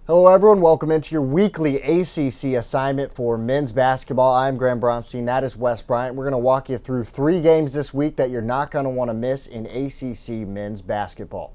Hello everyone, welcome into your weekly ACC assignment for men's basketball. I'm Braunstein, that is Wes Bryant. We're going to walk you through 3 games this week that you're not going to want to miss in ACC men's basketball.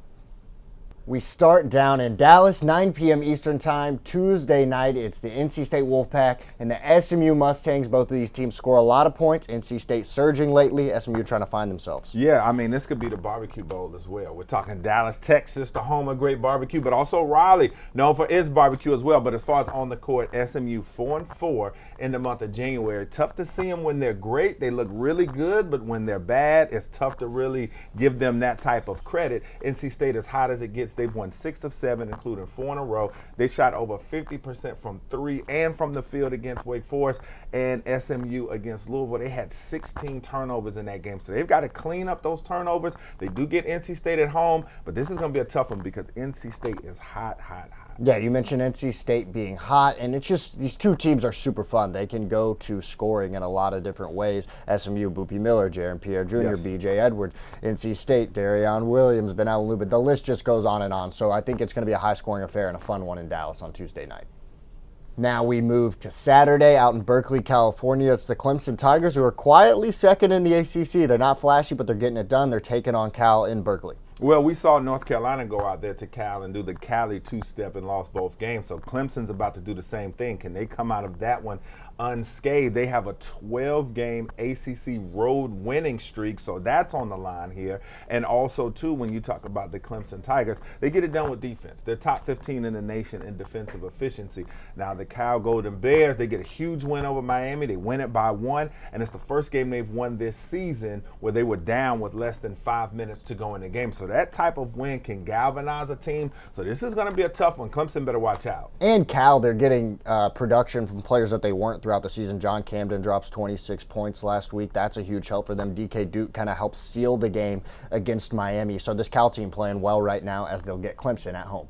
We start down in Dallas, 9 p.m. Eastern Time, Tuesday night. It's the NC State Wolfpack and the SMU Mustangs. Both of these teams score a lot of points. NC State surging lately, SMU trying to find themselves. Yeah, I mean, this could be the barbecue bowl as well. We're talking Dallas, Texas, the home of great barbecue, but also Raleigh, known for its barbecue as well. But as far as on the court, SMU 4-4 in the month of January. Tough to see them when they're great. They look really good, but when they're bad, it's tough to really give them that type of credit. NC State, as hot as it gets, they've won 6 of 7, including 4 in a row. They shot over 50% from 3 and from the field against Wake Forest, and SMU against Louisville. They had 16 turnovers in that game. So they've got to clean up those turnovers. They do get NC State at home, but this is going to be a tough one because NC State is hot. Yeah, you mentioned NC State being hot, and it's just these two teams are super fun. They can go to scoring in a lot of different ways. SMU, Boopie Miller, Jaron Pierre Jr., Yes. B.J. Edwards. NC State, Darion Williams, Benal Lubin. The list just goes on and on. So I think it's going to be a high-scoring affair and a fun one in Dallas on Tuesday night. Now we move to Saturday out in Berkeley, California. It's the Clemson Tigers, who are quietly second in the ACC. They're not flashy, but they're getting it done. They're taking on Cal in Berkeley. Well, we saw North Carolina go out there to Cal and do the Cali two-step and lost both games. So Clemson's about to do the same thing. Can they come out of that one unscathed? They have a 12-game ACC road winning streak, so that's on the line here. And also, too, when you talk about the Clemson Tigers, they get it done with defense. They're top 15 in the nation in defensive efficiency. Now, the Cal Golden Bears, they get a huge win over Miami. They win it by 1, and it's the first game they've won this season where they were down with less than 5 minutes to go in the game. So that type of win can galvanize a team. So this is going to be a tough one. Clemson better watch out. And Cal, they're getting production from players that they weren't throughout the season. John Camden drops 26 points last week. That's a huge help for them. DK Duke kind of helps seal the game against Miami. So this Cal team playing well right now as they'll get Clemson at home.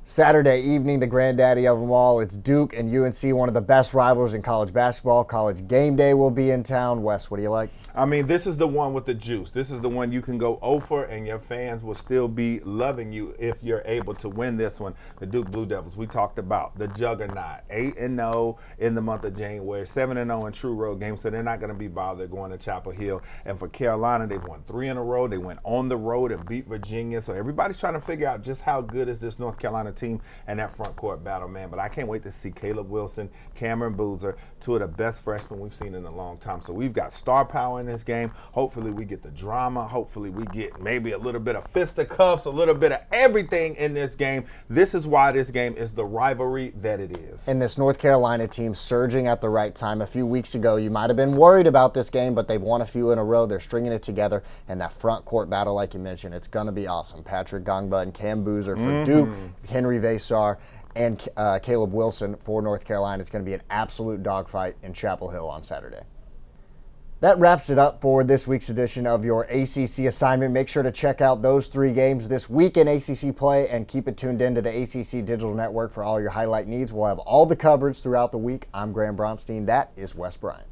Saturday evening, the granddaddy of them all, it's Duke and UNC, one of the best rivals in college basketball. College game day will be in town. Wes, what do you like? I mean, this is the one with the juice. This is the one you can go over and your fans will still be loving you if you're able to win this one. The Duke Blue Devils, we talked about the juggernaut, 8-0 in the month of January, 7-0 in true road games, so they're not going to be bothered going to Chapel Hill. And for Carolina, they've won 3 in a row. They went on the road and beat Virginia. So everybody's trying to figure out just how good is this North Carolina team and that front court battle, man. But I can't wait to see Caleb Wilson, Cameron Boozer, 2 of the best freshmen we've seen in a long time. So we've got star power in this game. Hopefully we get the drama. Hopefully we get maybe a little bit of fisticuffs, a little bit of everything in this game. This is why this game is the rivalry that it is. And this North Carolina team surging at the right time. A few weeks ago, you might have been worried about this game, but they've won a few in a row. They're stringing it together. And that front court battle, like you mentioned, it's going to be awesome. Patrick Gongba and Cam Boozer for Duke, Henry Vasar, and Caleb Wilson for North Carolina. It's going to be an absolute dogfight in Chapel Hill on Saturday. That wraps it up for this week's edition of your ACC assignment. Make sure to check out those 3 games this week in ACC play and keep it tuned in to the ACC Digital Network for all your highlight needs. We'll have all the coverage throughout the week. I'm Graham Braunstein. That is Wes Bryant.